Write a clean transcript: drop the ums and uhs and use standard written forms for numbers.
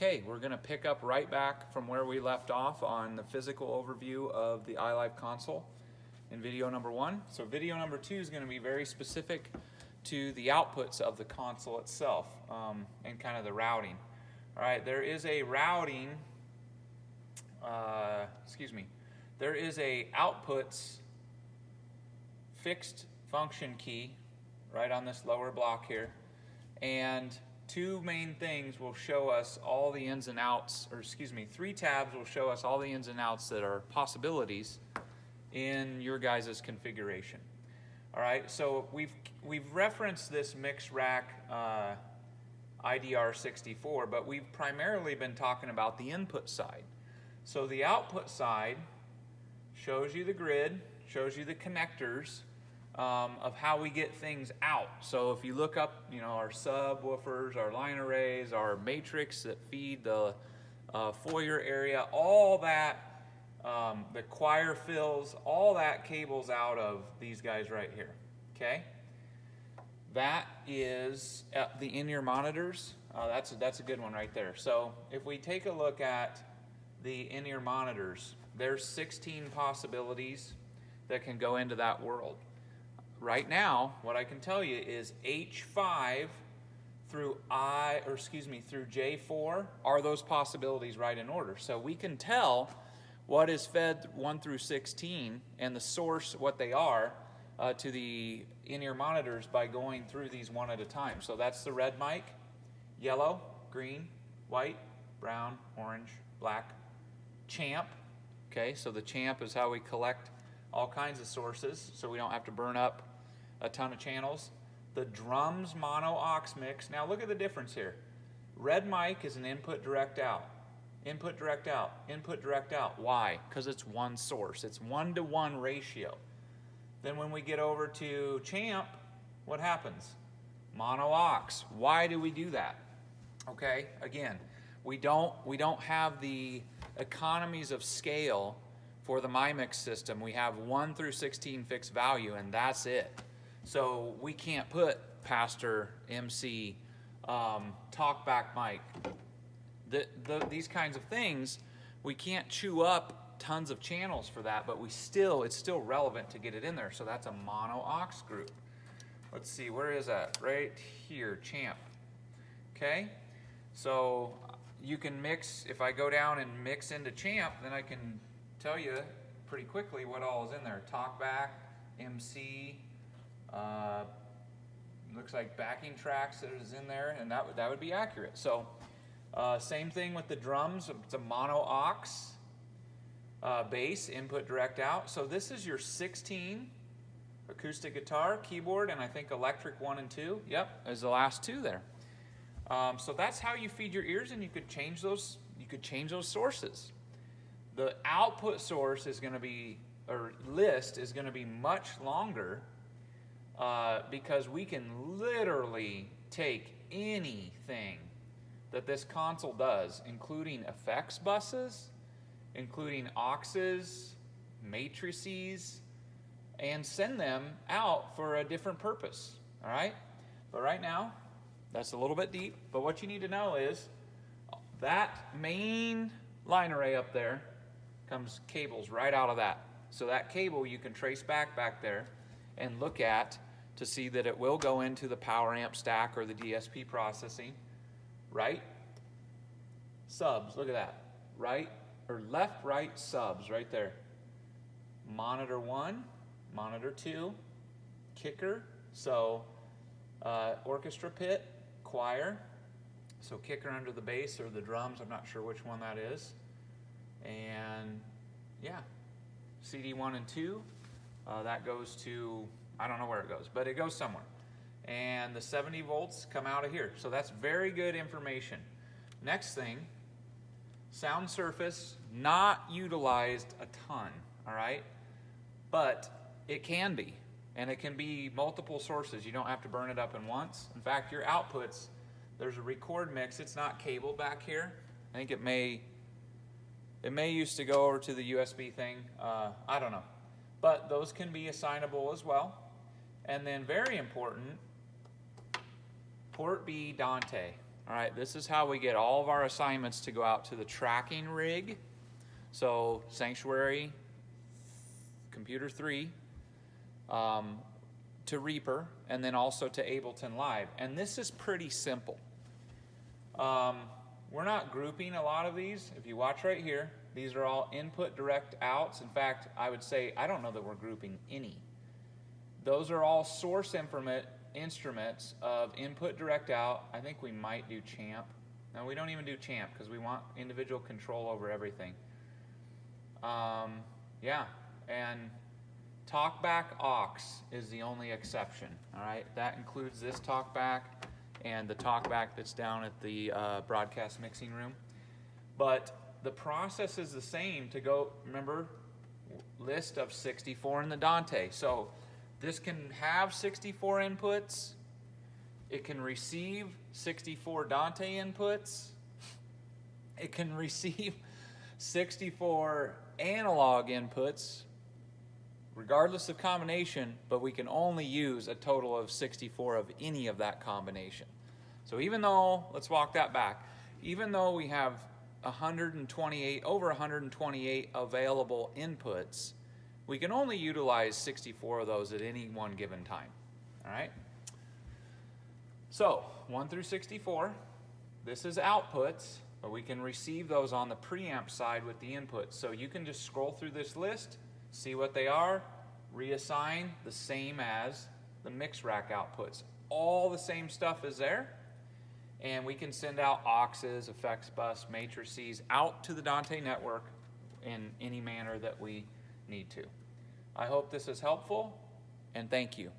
Okay, we're going to pick up right back from where we left off on the physical overview of the iLIVE console in video number 1. So video number 2 is going to be very specific to the outputs of the console itself and kind of the routing. All right, there is a routing, there is a outputs fixed function key right on this lower block here, and two main things will show us all the ins and outs, or excuse me, 3 tabs will show us all the ins and outs that are possibilities in your guys' configuration. All right, so we've referenced this mix rack IDR64, but we've primarily been talking about the input side. So the output side shows you the grid, shows you the connectors of how we get things out. So if you look up, you know, our subwoofers, our line arrays, our matrix that feed the foyer area, all that, the choir fills, all that cables out of these guys right here, okay? That is the InEar monitors. That's a good one right there. So if we take a look at the InEar monitors, there's 16 possibilities that can go into that world. Right now, what I can tell you is H5 through through J4 are those possibilities right in order. So we can tell what is fed 1 through 16 and the source, what they are, to the InEar monitors by going through these one at a time. So that's the red mic, yellow, green, white, brown, orange, black, champ. Okay, so the champ is how we collect all kinds of sources so we don't have to burn up a ton of channels. The drums mono aux mix. Now look at the difference here. Red mic is an input direct out. Input direct out. Input direct out. Why? Because it's one source. It's 1-to-1 ratio. Then when we get over to champ, what happens? Mono aux. Why do we do that? Okay, again, we don't have the economies of scale for the MyMix system. We have 1 through 16 fixed value, and that's it. So we can't put pastor, MC, talkback mic, these kinds of things. We can't chew up tons of channels for that, but it's still relevant to get it in there. So that's a mono aux group. Let's see, where is that? Right here, champ. Okay, so you can mix. If I go down and mix into champ, then I can tell you pretty quickly what all is in there. Talkback, MC, looks like backing tracks that is in there, and that would be accurate. So same thing with the drums. It's a mono aux bass, input direct out. So this is your 16 acoustic guitar, keyboard, and I think electric 1 and 2. Yep, there's the last 2 there. So that's how you feed your ears, and you could change those. You could change those sources. The output source is going to be, or list is going to be much longer because we can literally take anything that this console does, including effects buses, including auxes, matrices, and send them out for a different purpose, all right? But right now, that's a little bit deep, but what you need to know is that main line array up there comes cables right out of that. So that cable you can trace back there and look at to see that it will go into the power amp stack or the DSP processing. Right? Subs, look at that. Right or left, right subs right there. Monitor 1, monitor 2, kicker, so orchestra pit, choir, so kicker under the bass or the drums, I'm not sure which one that is. And yeah, CD 1 and 2, that goes to, I don't know where it goes, but it goes somewhere. And the 70 volts come out of here. So that's very good information. Next thing, sound surface, not utilized a ton, all right? But it can be, and it can be multiple sources. You don't have to burn it up in once. In fact, your outputs, there's a record mix. It's not cabled back here. I think it may used to go over to the USB thing. I don't know. But those can be assignable as well. And then very important, port B Dante. All right, this is how we get all of our assignments to go out to the tracking rig. So Sanctuary, Computer 3, to Reaper, and then also to Ableton Live. And this is pretty simple. We're not grouping a lot of these. If you watch right here, these are all input direct outs. In fact, I would say, I don't know that we're grouping any. Those are all source instruments of input direct out. I think we might do champ. No, we don't even do champ because we want individual control over everything. Yeah, and talkback aux is the only exception. All right, that includes this talkback and the talkback that's down at the broadcast mixing room. But the process is the same to go, remember, list of 64 in the Dante. So this can have 64 inputs. It can receive 64 Dante inputs. It can receive 64 analog inputs, regardless of combination, but we can only use a total of 64 of any of that combination. So even though, let's walk that back, even though we have 128, over 128 available inputs, we can only utilize 64 of those at any one given time. All right? So 1 through 64, this is outputs, but we can receive those on the preamp side with the inputs. So you can just scroll through this list, see what they are, reassign the same as the mix rack outputs. All the same stuff is there, and we can send out auxes, effects bus, matrices out to the Dante network in any manner that we need to. I hope this is helpful, and thank you.